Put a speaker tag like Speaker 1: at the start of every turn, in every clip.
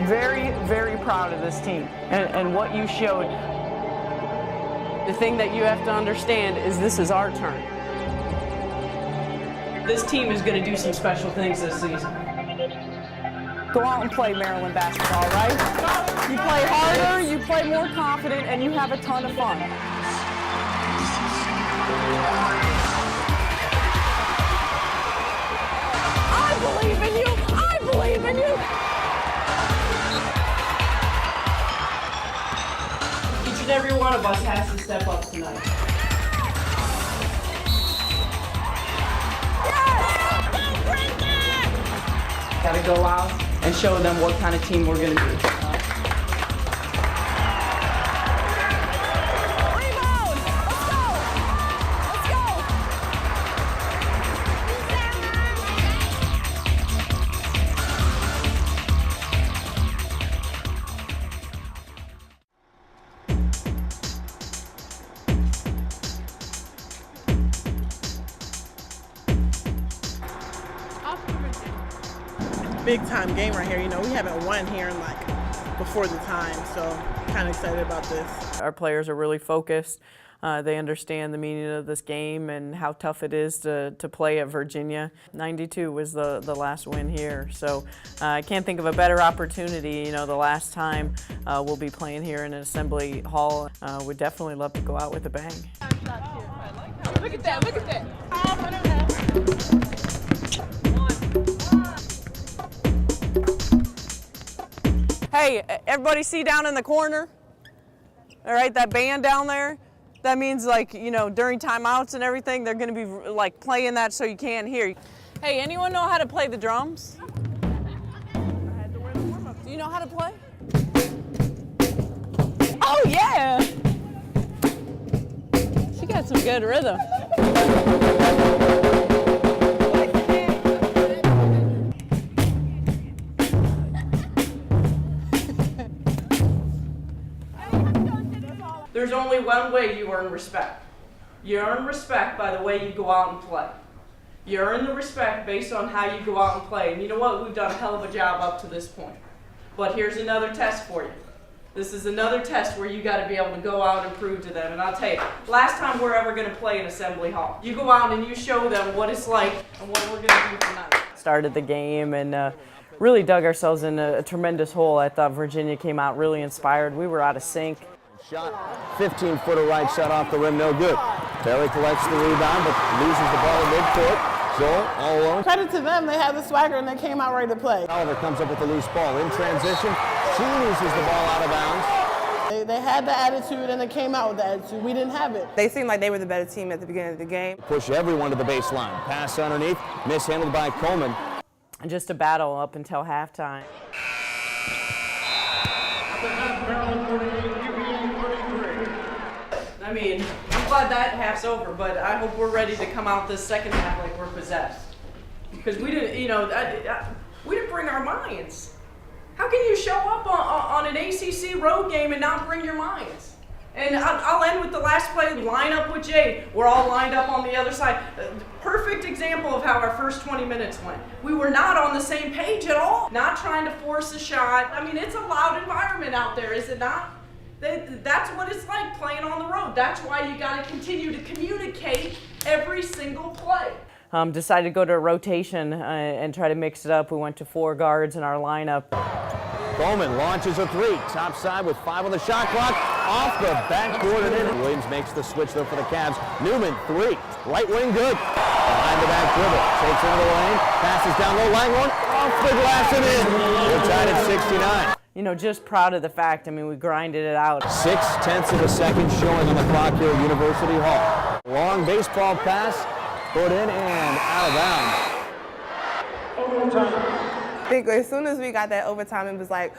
Speaker 1: very, very proud of this team and what you showed. The thing that you have to understand is this is our turn. This team is going to do some special things this season. Go out and play Maryland basketball, right? You play harder, you play more confident, and you have a ton of fun. I believe in you! I believe in you! Each and every one of us has to step up tonight. Yes! Gotta go out and show them what kind of team we're gonna be. Rebound! Let's go! Let's go!
Speaker 2: Big time game right here. You know, we haven't won here in before the time, so kind of excited about this.
Speaker 1: Our players are really focused. They understand the meaning of this game and how tough it is to play at Virginia. 92 was the last win here, so I can't think of a better opportunity. You know, the last time we'll be playing here in an assembly hall. We'd definitely love to go out with a bang.
Speaker 3: Look at that, look at that.
Speaker 1: Hey, everybody see down in the corner? All right, that band down there? That means, like, you know, during timeouts and everything, they're gonna be like playing that so you can't hear. Hey, anyone know how to play the drums? Do you know how to play? Oh yeah! She got some good rhythm. There's only one way you earn respect. You earn respect by the way you go out and play. You earn the respect based on how you go out and play. And you know what? We've done a hell of a job up to this point. But here's another test for you. This is another test where you got to be able to go out and prove to them. And I'll tell you, last time we're ever going to play in Assembly Hall, you go out and you show them what it's like and what we're going to do tonight. Started the game and really dug ourselves in a tremendous hole. I thought Virginia came out really inspired. We were out of sync.
Speaker 4: Shot, 15-footer right shot off the rim, no good. Perry collects the rebound, but loses the ball in midcourt. Joel, all alone.
Speaker 2: Credit to them, they had the swagger and they came out ready to play.
Speaker 4: Oliver comes up with the loose ball. In transition, she loses the ball out of bounds.
Speaker 2: They had the attitude and they came out with the attitude. We didn't have it.
Speaker 5: They seemed like they were the better team at the beginning of the game.
Speaker 4: Push everyone to the baseline. Pass underneath, mishandled by Coleman.
Speaker 1: And just a battle up until halftime. I mean, I'm glad that half's over, but I hope we're ready to come out this second half like we're possessed. Because we didn't, you know, we didn't bring our minds. How can you show up on an ACC road game and not bring your minds? And I'll end with the last play, line up with Jay. We're all lined up on the other side. Perfect example of how our first 20 minutes went. We were not on the same page at all. Not trying to force a shot. I mean, it's a loud environment out there, is it not? That's what it's like playing on the road. That's why you got to continue to communicate every single play. Decided to go to a rotation and try to mix it up. We went to 4 guards in our lineup.
Speaker 4: Coleman launches a three, top side with 5 on the shot clock, off the backboard and in. Williams makes the switch though for the Cavs. Newman, 3, right wing good. Behind the back dribble, takes into the lane, passes down low, Langhorne, off the glass and in. We're tied at 69.
Speaker 1: You know, just proud of the fact, I mean, we grinded it out.
Speaker 4: 6/10 of a second showing on the clock here at University Hall. Long baseball pass, put in and out of bounds.
Speaker 5: I think as soon as we got that overtime, it was like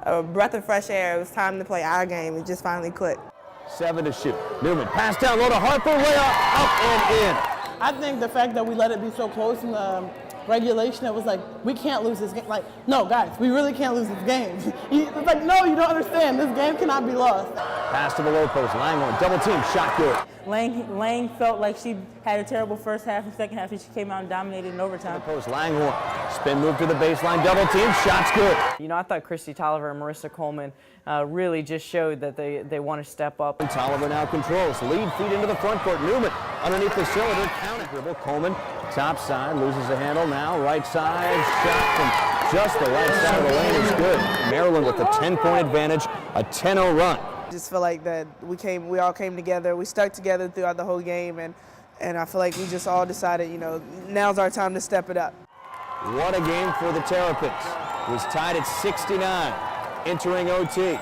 Speaker 5: a breath of fresh air. It was time to play our game. It just finally clicked.
Speaker 4: 7 to shoot. Newman, pass down low to Harper, layup, up and in.
Speaker 2: I think the fact that we let it be so close in the regulation that was like, we can't lose this game. Like, no, guys, we really can't lose this game. It's like, no, you don't understand. This game cannot be lost.
Speaker 4: Pass to the low post. Langhorne, double team, shot good.
Speaker 3: Lang felt like she had a terrible first half and second half, and she came out and dominated in overtime.
Speaker 4: Post Langhorne, spin move to the baseline, double team, shots good.
Speaker 1: You know, I thought Christy Tolliver and Marissa Coleman really just showed that they want to step up.
Speaker 4: Tolliver now controls, lead feed into the front court. Newman underneath the cylinder, counter dribble. Coleman, top side, loses the handle now, right side, shot from just the right side of the lane is good. Maryland with a 10-point advantage, a 10-0 run.
Speaker 5: Just feel like that we all came together. We stuck together throughout the whole game, and I feel like we just all decided, you know, now's our time to step it up.
Speaker 4: What a game for the Terrapins. It was tied at 69, entering OT.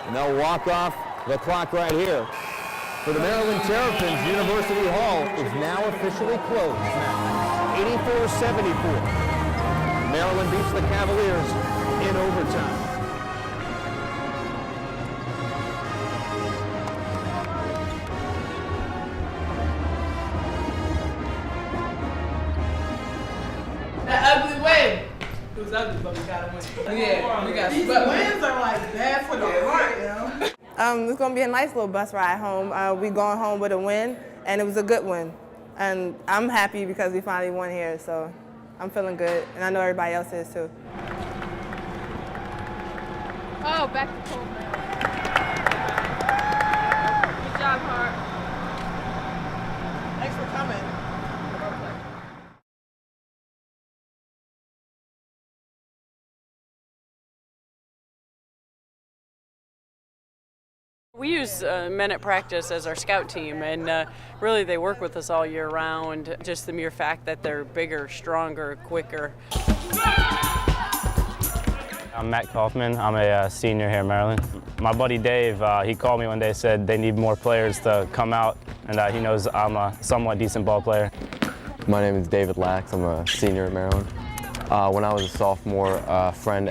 Speaker 4: And they'll walk off the clock right here. For the Maryland Terrapins, University Hall is now officially closed. 84-74. Maryland beats the Cavaliers in overtime.
Speaker 3: That ugly win. It was ugly, but we got a win. Yeah, we got
Speaker 2: These wins are like bad for the heart, you know?
Speaker 5: It's going to be a nice little bus ride home. We going home with a win, and it was a good win. And I'm happy because we finally won here, so I'm feeling good, and I know everybody else is too.
Speaker 6: Oh, back to Coleman. Good job, Hart.
Speaker 2: Thanks for coming.
Speaker 1: We use men at practice as our scout team, and really they work with us all year round. Just the mere fact that they're bigger, stronger, quicker.
Speaker 7: I'm Matt Kaufman. I'm a senior here in Maryland. My buddy Dave, he called me one day, said they need more players to come out, and he knows I'm a somewhat decent ball player.
Speaker 8: My name is David Lax. I'm a senior at Maryland. When I was a sophomore, a friend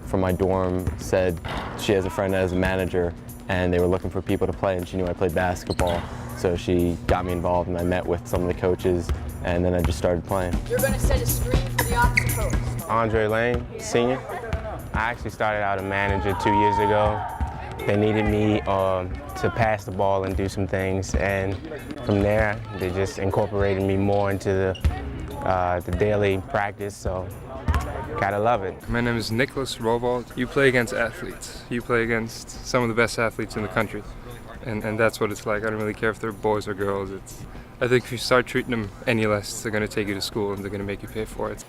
Speaker 8: from my dorm said she has a friend as a manager, and they were looking for people to play, and she knew I played basketball. So she got me involved, and I met with some of the coaches, and then I just started playing.
Speaker 6: You're going to set a screen for the opposite post.
Speaker 9: Andre Lane, senior. I actually started out a manager 2 years ago. They needed me to pass the ball and do some things, and from there, they just incorporated me more into the daily practice, so gotta love it.
Speaker 10: My name is Nicholas Rovald. You play against athletes. You play against some of the best athletes in the country, and that's what it's like. I don't really care if they're boys or girls. I think if you start treating them any less, they're gonna take you to school and they're gonna make you pay for it.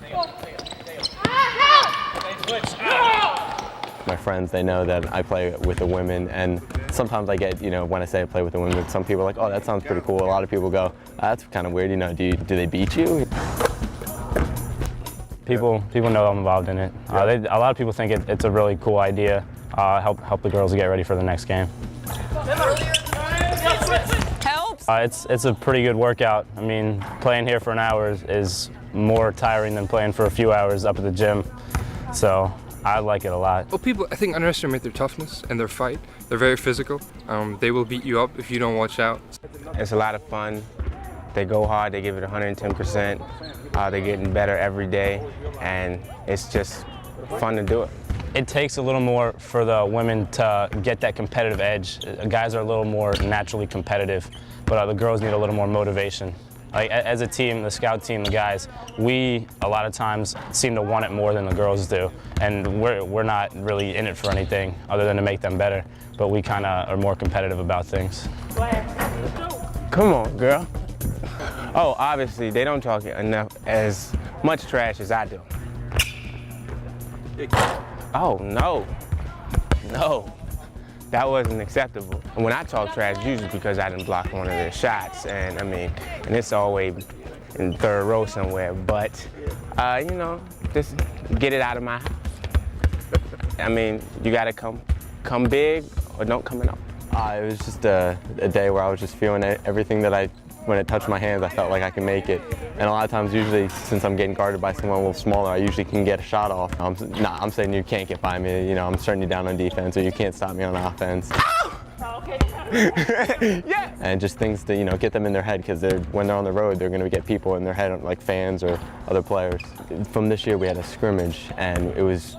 Speaker 8: My friends, they know that I play with the women, and sometimes I get, when I say I play with the women, some people are like, oh, that sounds pretty cool. A lot of people go, that's kind of weird, do they beat you?
Speaker 7: People know I'm involved in it. A lot of people think it's a really cool idea. Help the girls get ready for the next game.
Speaker 1: Helps.
Speaker 7: It's a pretty good workout. I mean, playing here for an hour is more tiring than playing for a few hours up at the gym. So I like it a lot.
Speaker 10: Well, people, I think, underestimate their toughness and their fight. They're very physical. They will beat you up if you don't watch out.
Speaker 9: It's a lot of fun. They go hard, they give it 110%. They're getting better every day, and it's just fun to do it.
Speaker 7: It takes a little more for the women to get that competitive edge. Guys are a little more naturally competitive, but the girls need a little more motivation. Like, as a team, the scout team, the guys, we a lot of times seem to want it more than the girls do, and we're not really in it for anything other than to make them better, but we kind of are more competitive about things.
Speaker 9: Come on, girl. Oh, obviously, they don't talk enough as much trash as I do. Oh, no. No. That wasn't acceptable. And when I talk trash, usually because I didn't block one of their shots, and it's always in the third row somewhere. But, just get it out of my house. You gotta come big or don't come at all.
Speaker 8: It was just a day where I was just feeling everything that when it touched my hands, I felt like I could make it. And a lot of times, usually, since I'm getting guarded by someone a little smaller, I usually can get a shot off. I'm saying you can't get by me. I'm turning you down on defense, or you can't stop me on offense.
Speaker 3: Oh, okay.
Speaker 8: Yeah. And just things to, you know, get them in their head, because when they're on the road, they're going to get people in their head, like fans or other players. From this year, we had a scrimmage, and it was,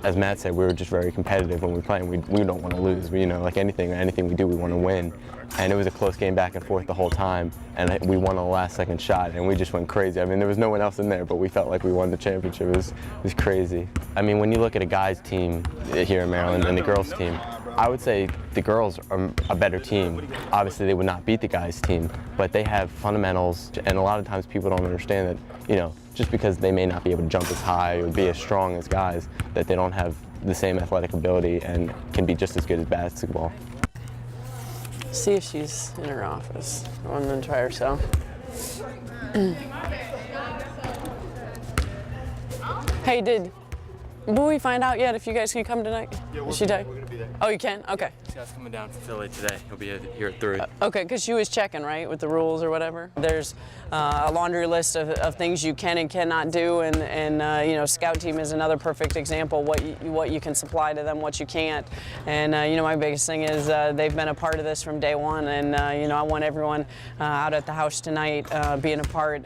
Speaker 8: as Matt said, we were just very competitive when we play, and we don't want to lose. You know, like anything we do, we want to win. And it was a close game back and forth the whole time, and we won on the last second shot, and we just went crazy. I mean, there was no one else in there, but we felt like we won the championship. It was crazy. I mean, when you look at a guys team here in Maryland and the girls team, I would say the girls are a better team. Obviously, they would not beat the guys team, but they have fundamentals, and a lot of times people don't understand that, you know, just because they may not be able to jump as high or be as strong as guys, that they don't have the same athletic ability and can be just as good as basketball.
Speaker 2: See if she's in her office. I'm gonna try her so. Hey, will we find out yet if you guys can come tonight?
Speaker 8: Yeah,
Speaker 2: we're gonna
Speaker 8: be there.
Speaker 2: Oh, you can? Okay.
Speaker 8: This guy's coming down from Philly today. He'll be here at 3.
Speaker 2: Okay, because she was checking, right, with the rules or whatever. There's a laundry list of things you can and cannot do, and you know, Scout Team is another perfect example what you can supply to them, what you can't. And you know, my biggest thing is they've been a part of this from day one, and you know, I want everyone out at the house tonight being a part.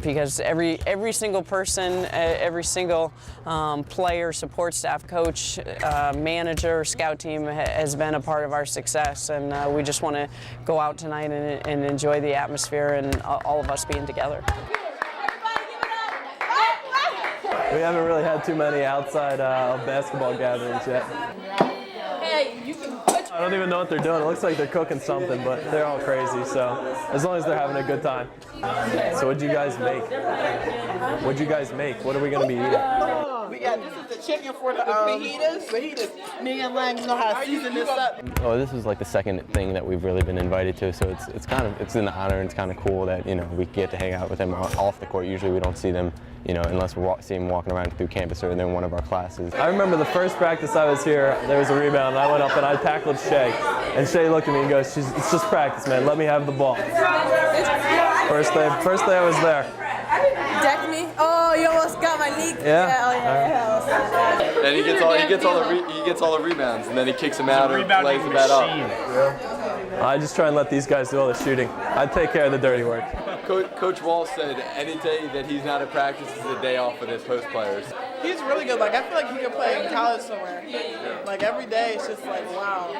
Speaker 2: Because every single person, every single player, support staff, coach, manager, scout team has been a part of our success, and we just want to go out tonight and enjoy the atmosphere and all of us being together.
Speaker 11: We haven't really had too many outside basketball gatherings yet.
Speaker 6: Hey, you can
Speaker 11: I don't even know what they're doing. It looks like they're cooking something, but they're all crazy, so as long as they're having a good time. So what'd you guys make? What'd you guys make? What are we going to be eating?
Speaker 2: We got, this is the chicken for the fajitas. Me and Lang know how to season this up.
Speaker 8: Oh, this is like the second thing that we've really been invited to, so it's an honor, and it's kind of cool that, you know, we get to hang out with them off the court. Usually we don't see them, you know, unless we see them walking around through campus or they're in one of our classes.
Speaker 11: I remember the first practice I was here, there was a rebound, and I went up and I tackled Shay. And Shay looked at me and goes, it's just practice, man. Let me have the ball. First day I was there.
Speaker 5: Decked me? Oh, you almost got my knee.
Speaker 11: Yeah.
Speaker 5: Oh, yeah.
Speaker 12: And he gets all the rebounds, and then he kicks them out or lays them back up.
Speaker 11: I just try and let these guys do all the shooting. I take care of the dirty work.
Speaker 12: Coach Wall said any day that he's not at practice is a day off for his post players.
Speaker 2: He's really good. Like, I feel like he could play in college somewhere. Like, every day it's just like, wow.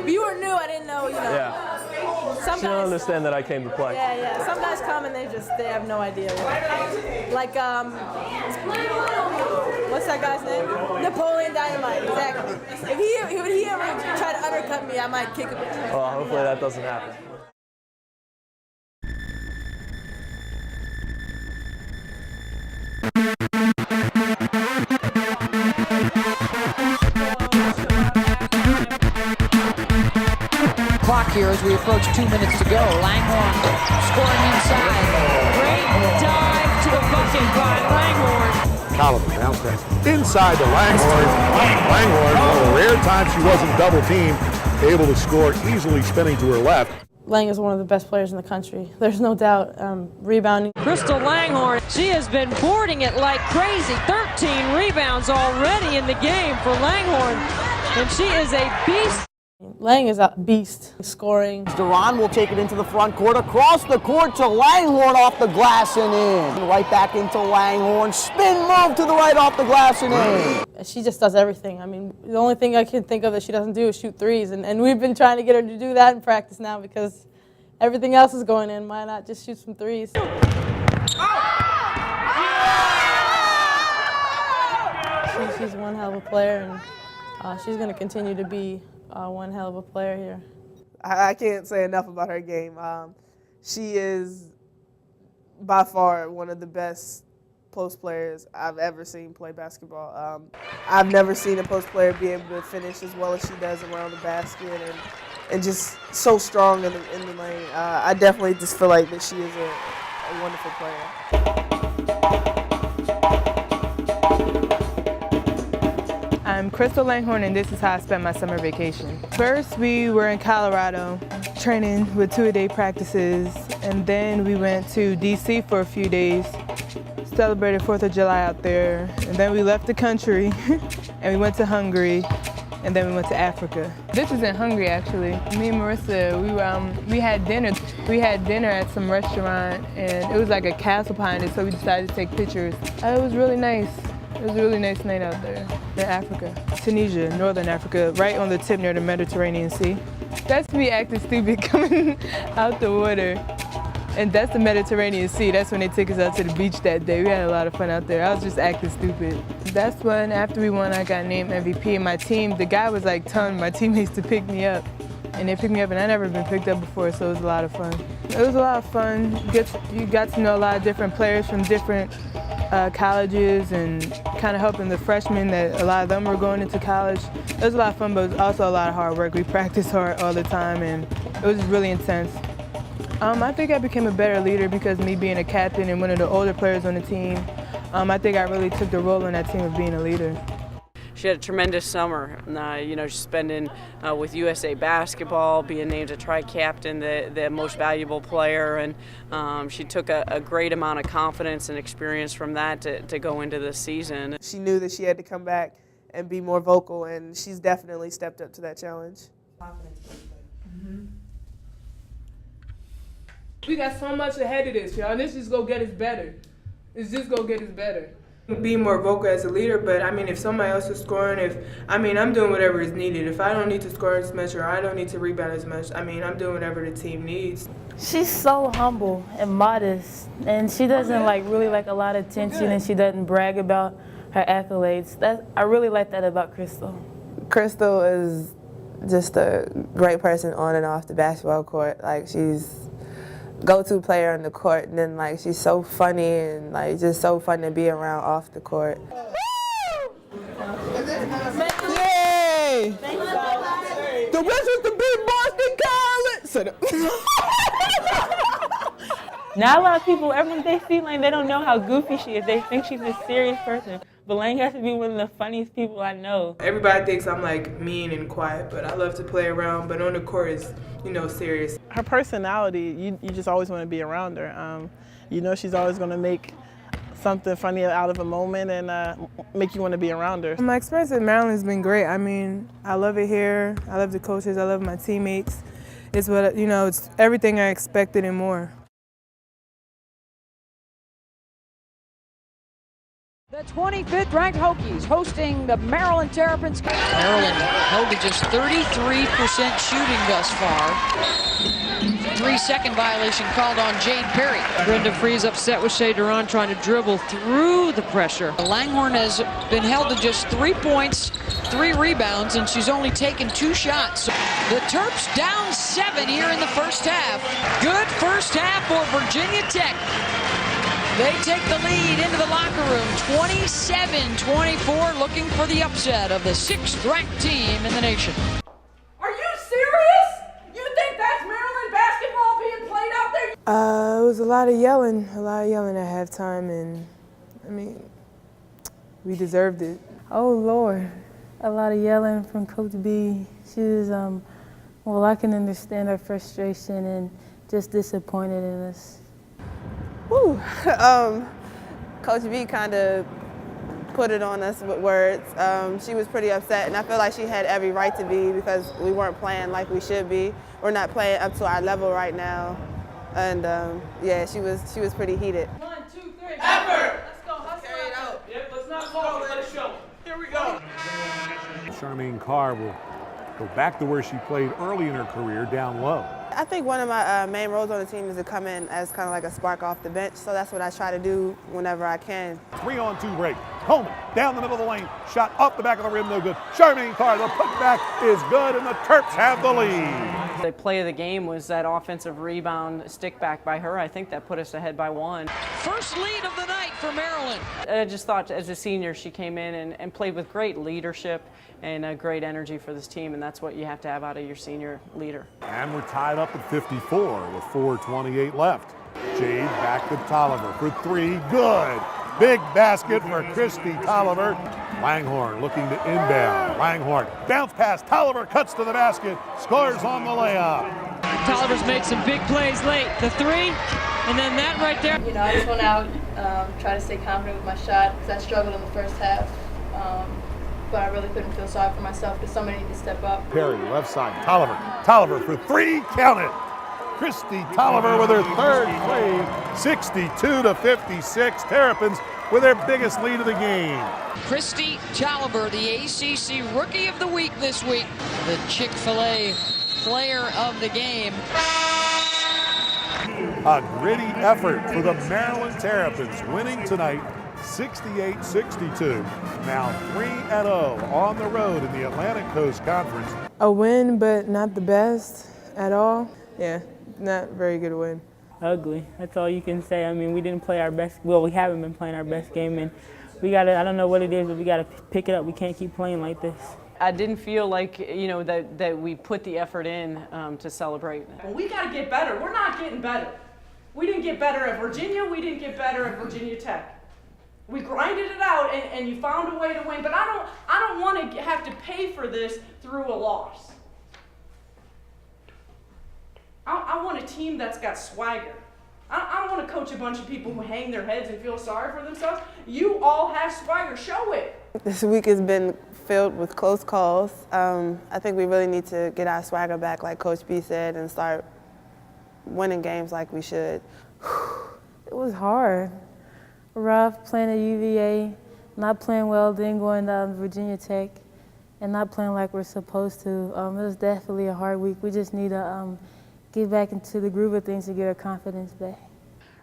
Speaker 5: If you were new, I didn't know, you know.
Speaker 11: Yeah.
Speaker 5: Some
Speaker 11: She don't
Speaker 5: guys,
Speaker 11: understand that I came to play.
Speaker 5: yeah. Some guys come and they have no idea. Like, what's that guy's name? Napoleon Dynamite, exactly. If he ever tried to undercut me, I might kick him.
Speaker 11: Well, hopefully that doesn't happen.
Speaker 13: Clock here as we approach 2 minutes to go. Langhorne scoring inside. Great dive to the bucket by Langhorne.
Speaker 14: Collins bounce pass inside to Langhorne. Langhorne, one of the rare times she wasn't double teamed, able to score easily, spinning to her left.
Speaker 15: Lang is one of the best players in the country. There's no doubt. Rebounding.
Speaker 13: Crystal Langhorne, she has been boarding it like crazy. 13 rebounds already in the game for Langhorne, and she is a beast.
Speaker 15: Lang is a beast, scoring.
Speaker 4: Duran will take it into the front court, across the court to Langhorne, off the glass and in. Right back into Langhorne, spin move to the right, off the glass and in.
Speaker 15: She just does everything. I mean, the only thing I can think of that she doesn't do is shoot threes, and we've been trying to get her to do that in practice now because everything else is going in. Why not just shoot some threes? She's one hell of a player, and she's going to continue to be one hell of a player here.
Speaker 5: I can't say enough about her game. She is by far one of the best post players I've ever seen play basketball. I've never seen a post player be able to finish as well as she does around the basket and just so strong in the lane. I definitely just feel like that she is a wonderful player.
Speaker 16: I'm Crystal Langhorne, and this is how I spent my summer vacation. First, we were in Colorado training with 2-a-day practices, and then we went to DC for a few days, celebrated 4th of July out there, and then we left the country and we went to Hungary, and then we went to Africa. This was in Hungary, actually. Me and Marissa, we had dinner. We had dinner at some restaurant, and it was like a castle behind it, so we decided to take pictures. It was really nice. It was a really nice night out there in Africa. Tunisia, Northern Africa, right on the tip near the Mediterranean Sea. That's me acting stupid coming out the water. And that's the Mediterranean Sea. That's when they took us out to the beach that day. We had a lot of fun out there. I was just acting stupid. That's when, after we won, I got named MVP. And my team, the guy was like telling my teammates to pick me up. And they picked me up, and I'd never been picked up before, so it was a lot of fun. It was a lot of fun. You got to know a lot of different players from different colleges and kind of helping the freshmen that a lot of them were going into college. It was a lot of fun, but it was also a lot of hard work. We practiced hard all the time, and it was just really intense. I think I became a better leader because me being a captain and one of the older players on the team, I think I really took the role on that team of being a leader.
Speaker 2: She had a tremendous summer, spending with USA Basketball, being named a tri-captain, the most valuable player, and she took a great amount of confidence and experience from that to go into this season.
Speaker 5: She knew that she had to come back and be more vocal, and she's definitely stepped up to that challenge.
Speaker 16: We got so much ahead of this, y'all. This just gonna get us better. It's just gonna get us better. Be more vocal as a leader, but I mean, if somebody else is scoring, I'm doing whatever is needed. If I don't need to score as much or I don't need to rebound as much, I'm doing whatever the team needs.
Speaker 6: She's so humble and modest, and she doesn't really like a lot of attention, and she doesn't brag about her accolades. I really like that about Crystal.
Speaker 5: Crystal is just a great person on and off the basketball court. She's go-to player on the court, and then she's so funny and just so fun to be around off the court.
Speaker 16: Yay! The Wizards to beat Boston College.
Speaker 6: Not a lot of people, everyone they see Lang, they don't know how goofy she is. They think she's a serious person. But Lang has to be one of the funniest people I know.
Speaker 16: Everybody thinks I'm mean and quiet, but I love to play around. But on the court is, serious.
Speaker 17: Her personality, you just always want to be around her. She's always going to make something funny out of a moment and make you want to be around her.
Speaker 16: My experience at Maryland has been great. I love it here. I love the coaches. I love my teammates. It's it's everything I expected and more.
Speaker 13: The 25th ranked Hokies hosting the Maryland Terrapins. Maryland held to just 33% shooting thus far. 3-second violation called on Jade Perry. Brenda Free's upset with Shea Duran trying to dribble through the pressure. Langhorne has been held to just 3 points, 3 rebounds, and she's only taken 2 shots. The Terps down 7 here in the first half. Good first half for Virginia Tech. They take the lead into the locker room, 27-24, looking for the upset of the 6th-ranked team in the nation.
Speaker 1: Are you serious? You think that's Maryland basketball being played out there?
Speaker 16: It was a lot of yelling at halftime, and we deserved it.
Speaker 6: Oh, Lord. A lot of yelling from Coach B. She's, I can understand her frustration and just disappointed in us.
Speaker 5: Whew. Coach B kind of put it on us with words. She was pretty upset, and I feel like she had every right to be because we weren't playing like we should be. We're not playing up to our level right now, and she was pretty heated.
Speaker 3: 1, 2, 3. Effort! Let's go. Carry it out. Yep. Let's not fall. Let it show. Here we go.
Speaker 14: Charmaine Carr will go back to where she played early in her career, down low.
Speaker 5: I think one of my main roles on the team is to come in as kind of like a spark off the bench, so that's what I try to do whenever I can.
Speaker 14: 3-on-2 break. Coleman down the middle of the lane, shot off the back of the rim, no good. Charmaine Carr, the putback is good, and the Terps have the lead.
Speaker 2: The play of the game was that offensive rebound stick back by her. I think that put us ahead by 1.
Speaker 13: First lead of the night for Maryland.
Speaker 2: I just thought as a senior she came in and played with great leadership and great energy for this team, and that's what you have to have out of your senior leader.
Speaker 14: And we're tied up at 54 with 4:28 left. Jade back to Tolliver for 3, good. Big basket for Christy Tolliver. Langhorne looking to inbound. Langhorne bounce pass. Tolliver cuts to the basket, scores on the layup.
Speaker 13: Tolliver's made some big plays late. The 3, and then that right there.
Speaker 15: I just went out, try to stay confident with my shot because I struggled in the first half.
Speaker 18: but I really couldn't feel sorry for myself because somebody needed to step up.
Speaker 14: Perry, left side, Tolliver. Tolliver for three, count it. Christy Tolliver with her third three, 62-56. Terrapins with their biggest lead of the game.
Speaker 13: Christy Tolliver, the ACC Rookie of the Week this week, the Chick-fil-A Player of the Game.
Speaker 14: A gritty effort for the Maryland Terrapins, winning tonight 68-62. Now 3-0 on the road in the Atlantic Coast Conference.
Speaker 16: A win, but not the best at all. Yeah, not a very good win.
Speaker 6: Ugly. That's all you can say. I mean, we didn't play our best. Well, we haven't been playing our best game, and we got to, I don't know what it is, but we got to pick it up. We can't keep playing like this.
Speaker 2: I didn't feel like, you know, that we put the effort in to celebrate.
Speaker 1: Well, we got to get better. We're not getting better. We didn't get better at Virginia. We didn't get better at Virginia Tech. We grinded it out, and you found a way to win. But I don't want to have to pay for this through a loss. I want a team that's got swagger. I don't want to coach a bunch of people who hang their heads and feel sorry for themselves. You all have swagger. Show it.
Speaker 17: This week has been filled with close calls. I think we really need to get our swagger back, like Coach B said, and start winning games like we should.
Speaker 6: It was hard. Rough playing at UVA, not playing well, then going to Virginia Tech, and not playing like we're supposed to. It was definitely a hard week. We just need to get back into the groove of things to get our confidence back.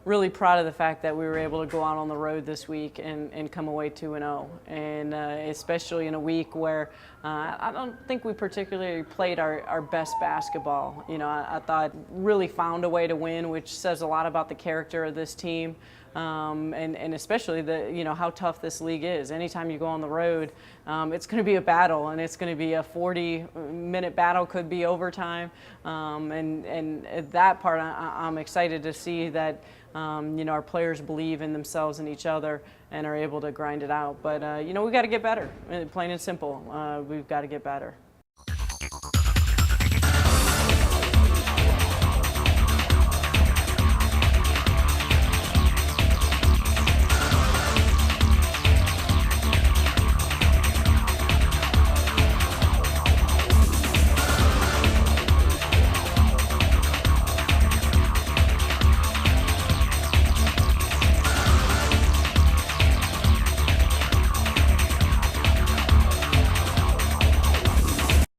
Speaker 2: Really proud of the fact that we were able to go out on the road this week and come away 2-0, and especially in a week where I don't think we particularly played our best basketball. You know, I thought really found a way to win, which says a lot about the character of this team. And especially how tough this league is. Anytime you go on the road, it's going to be a battle, and it's going to be a 40-minute battle, could be overtime. And that part, I'm excited to see that our players believe in themselves and each other and are able to grind it out. But we got to get better. Plain and simple, we've got to get better.